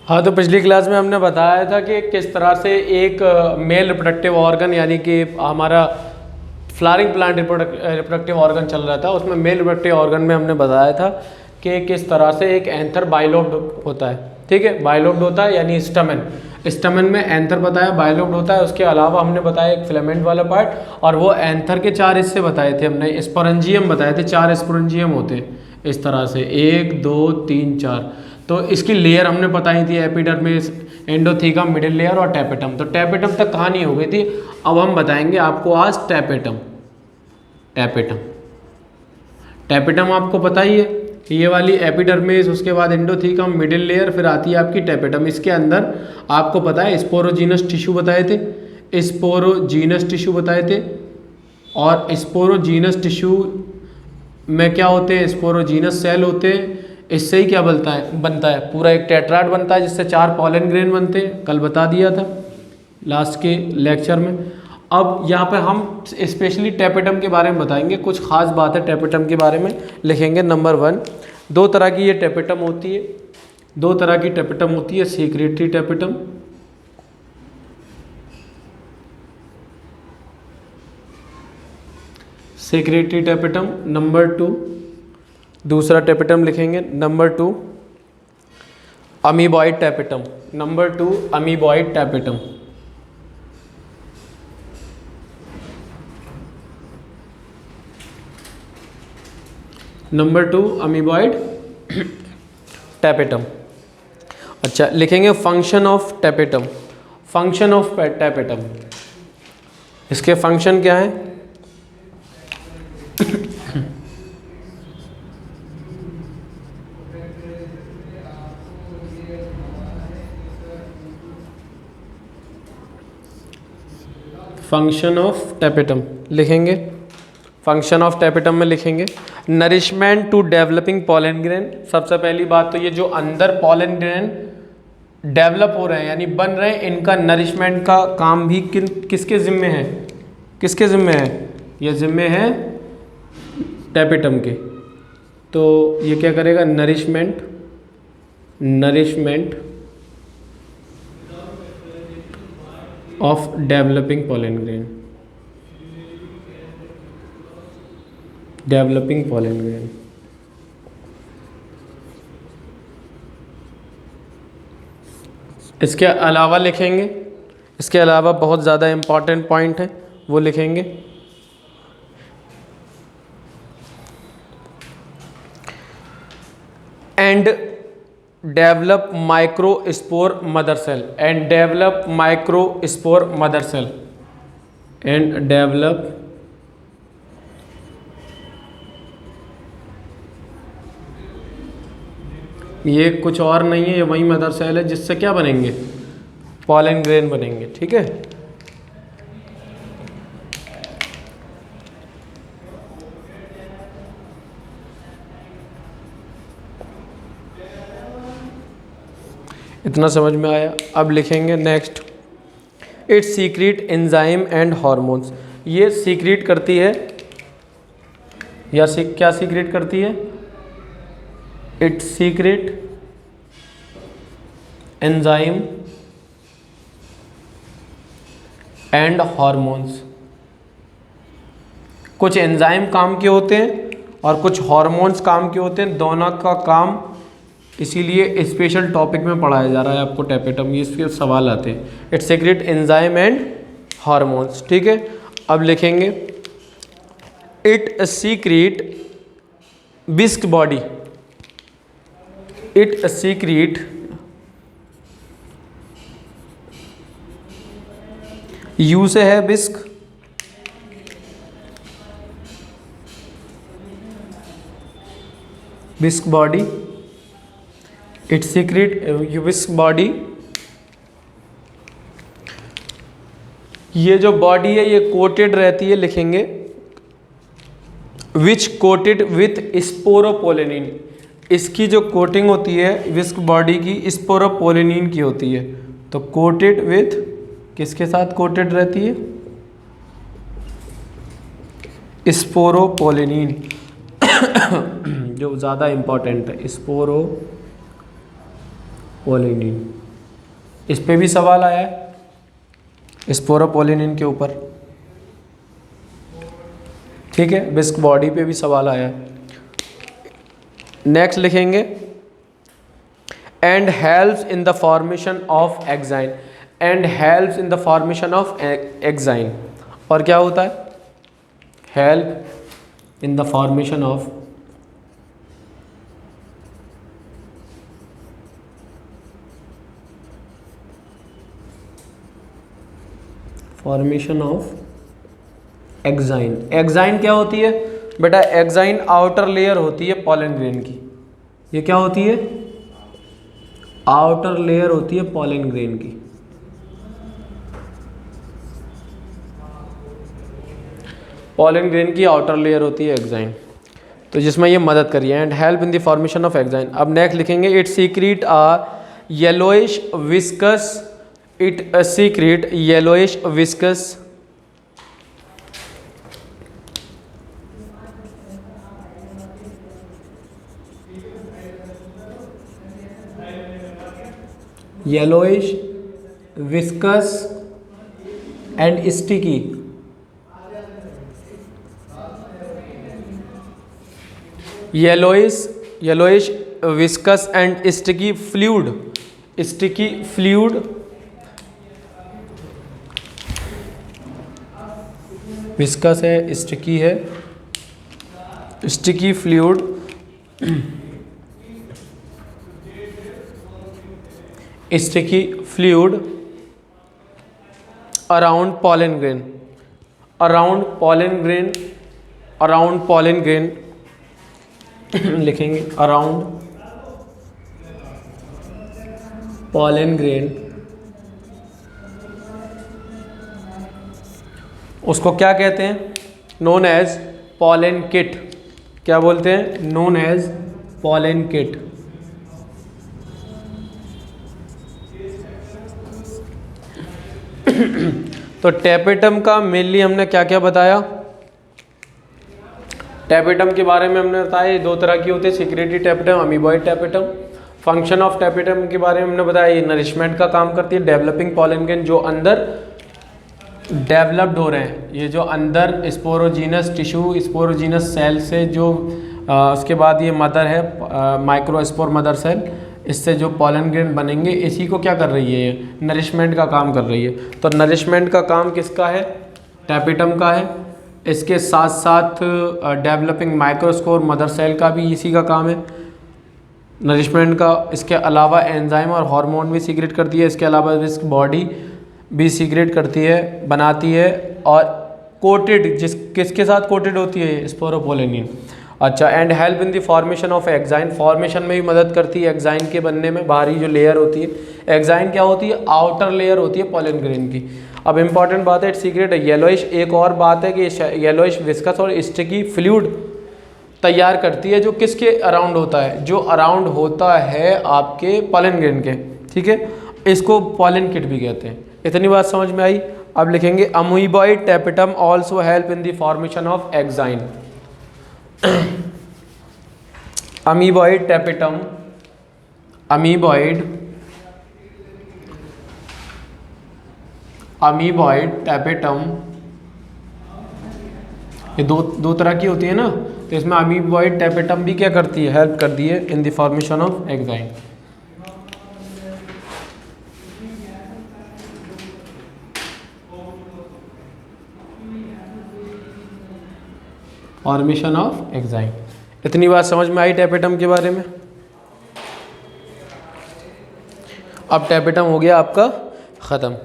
हाँ, तो पिछली क्लास में हमने बताया था कि किस तरह से एक मेल रिप्रोडक्टिव ऑर्गन यानी कि हमारा फ्लावरिंग प्लांट रिप्रोडक्टिव ऑर्गन चल रहा था, उसमें मेल रिप्रोडक्टिव ऑर्गन में हमने बताया था कि किस तरह से एक एंथर बाइलोब्ड होता है। ठीक है, बाइलोब्ड होता है यानी स्टमन में एंथर बताया, बाइलोब्ड होता है। उसके अलावा हमने बताया एक फिलामेंट वाला पार्ट, और वो एंथर के 4 हिस्से बताए थे हमने, स्पोरेंजियम बताए थे, 4 स्पोरेंजियम होते हैं इस तरह से, 1 2 3 4। तो इसकी लेयर हमने बताई थी, एपिडर्मिस, एंडोथीकम, मिडिल लेयर और टैपेटम। तो टैपेटम तक कहानी हो गई थी। अब हम बताएंगे आपको आज टैपेटम। टैपेटम आपको पता ही है, ये वाली एपिडर्मिस, उसके बाद एंडोथीकम, मिडिल लेयर, फिर आती है आपकी टैपेटम। इसके अंदर आपको पता है स्पोरोजीनस टिश्यू बताए थे, स्पोरोजीनस टिश्यू बताए थे। और स्पोरोजीनस टिश्यू में क्या होते हैं, स्पोरोजीनस सेल होते हैं। इससे ही क्या बनता है पूरा एक टेट्राड बनता है, जिससे 4 पॉलन ग्रेन बनते हैं, कल बता दिया था लास्ट के लेक्चर में। अब यहाँ पे हम स्पेशली टैपेटम के बारे में बताएंगे, कुछ खास बात है टैपेटम के बारे में लिखेंगे। नंबर 1, 2 तरह की ये टैपेटम होती है, 2 तरह की टैपेटम होती है, secretory tapetum, secretory tapetum. Number 2, दूसरा टैपेटम लिखेंगे। Number 2, amoeboid tapetum. Number 2, amoeboid tapetum. Number 2, amoeboid tapetum. अच्छा, लिखेंगे function of tapetum. Function of tapetum, इसके फंक्शन क्या है? फंक्शन ऑफ टैपेटम लिखेंगे, फंक्शन ऑफ टैपेटम में लिखेंगे nourishment to developing pollen grain. सबसे पहली बात तो ये जो अंदर पॉलन ग्रेन डेवलप हो रहे हैं यानी बन रहे हैं, इनका नरिशमेंट का काम भी किसके जिम्मे है? किसके जिम्मे है? ये जिम्मे है टैपेटम के। तो ये क्या करेगा? Nourishment of developing pollen grain, developing pollen grain. इसके अलावा लिखेंगे, इसके अलावा बहुत ज़्यादा इम्पॉर्टेंट पॉइंट है वो लिखेंगे। And develop microspore mother cell, and develop microspore mother cell, and develop ये कुछ और नहीं है, ये वही मदर सेल है जिससे क्या बनेंगे? पॉलन ग्रेन बनेंगे। ठीक है, इतना समझ में आया? अब लिखेंगे next, it secrete enzyme and hormones. ये सीक्रेट करती है या क्या सीक्रेट करती है? It secrete enzyme and hormones. कुछ एंजाइम काम के होते हैं और कुछ हार्मोन्स काम के होते हैं, दोनों का काम इसीलिए स्पेशल टॉपिक में पढ़ाया जा रहा है आपको टैपेटम, ये इसके सवाल आते हैं। It secrete enzyme and hormones. ठीक है, अब लिखेंगे it secrete whisk body, it secrete you से है whisk, whisk body, it secrete whisk body. ये जो बॉडी है ये कोटेड रहती है, लिखेंगे विच कोटेड विथ स्पोरोपोलेनिन। इसकी जो कोटिंग होती है विस्क बॉडी की स्पोरोपोलेनिन की होती है। तो कोटेड विथ, किसके साथ कोटेड रहती है? स्पोरोपोलेनिन जो ज़्यादा इम्पॉर्टेंट है, स्पोरोपोलेनिन। इस पे भी सवाल आया है स्पोरोपोलिनिन के ऊपर, ठीक है। विस्क बॉडी पे भी सवाल आया है। नेक्स्ट लिखेंगे and helps in the formation of exine, and helps in the formation of exine, और क्या होता है, help in the formation of exine. Exine क्या होती है बेटा, एक्साइन आउटर लेयर होती है पॉलन ग्रेन की। ये क्या होती है, आउटर लेयर होती है पॉलन ग्रेन की। पॉलन ग्रेन की आउटर लेयर होती है एक्साइन, तो जिसमें ये मदद करिए and help in the formation of exine. अब नेक्स्ट लिखेंगे it secret yellowish viscous, it secret yellowish viscous yellowish viscous and sticky, yellowish viscous and sticky fluid, sticky fluid, viscous है स्टिकी है, sticky fluid sticky fluid around pollen grain, around pollen grain, around pollen grain लिखेंगे around pollen grain, उसको क्या कहते हैं, known as pollen kit. क्या बोलते हैं, नोन एज पॉलन किट। तो टैपेटम का मेनली हमने क्या क्या बताया, टैपेटम के बारे में हमने बताया ये दो तरह की होती है, secretory tapetum, amoeboid tapetum. Function of tapetum के बारे में हमने बताया ये नरिशमेंट का काम करती है, डेवलपिंग पॉलन ग्रेन जो अंदर डेवलप्ड हो रहे हैं, ये जो अंदर स्पोरोजीनस टिश्यू, स्पोरोजीनस सेल से जो उसके बाद ये मदर है माइक्रोस्पोर मदर सेल, इससे जो पॉलन ग्रेन बनेंगे इसी को क्या कर रही है, ये नरिशमेंट का काम कर रही है। तो नरिशमेंट का काम किसका है, टैपेटम का है। इसके साथ साथ डेवलपिंग माइक्रोस्पोर मदर सेल का भी इसी का काम है नरिशमेंट का। इसके अलावा एंजाइम और हार्मोन भी सीक्रेट करती है, इसके अलावा विस्क बॉडी भी सीक्रेट करती है, बनाती है, और कोटेड किसके साथ कोटेड होती है, स्पोरोपोलिनिन। अच्छा, and help in the formation of exine, formation में भी मदद करती है एक्साइन के बनने में। बाहरी जो लेयर होती है एक्साइन क्या होती है, आउटर लेयर होती है पॉलन ग्रेन की। अब इंपॉर्टेंट बात है, इट सीक्रेट है येलोइश। एक और बात है कि येलोइश विस्कस और स्टिकी फ्लूइड तैयार करती है जो किसके अराउंड होता है, जो अराउंड होता है आपके पॉलन ग्रेन के, ठीक है। इसको पॉलन किट भी कहते हैं। इतनी बात समझ में आई। अब लिखेंगे amoeboid tapetum also help in the formation of exine. Amoeboid tapetum, amoeboid tapetum ये दो तरह की होती है ना, तो इसमें अमीबॉइड टैपेटम भी क्या करती है, हेल्प करती है in the formation of exine. Formation of exine. इतनी बात समझ में आई टैपेटम के बारे में। अब टैपेटम हो गया आपका ख़त्म।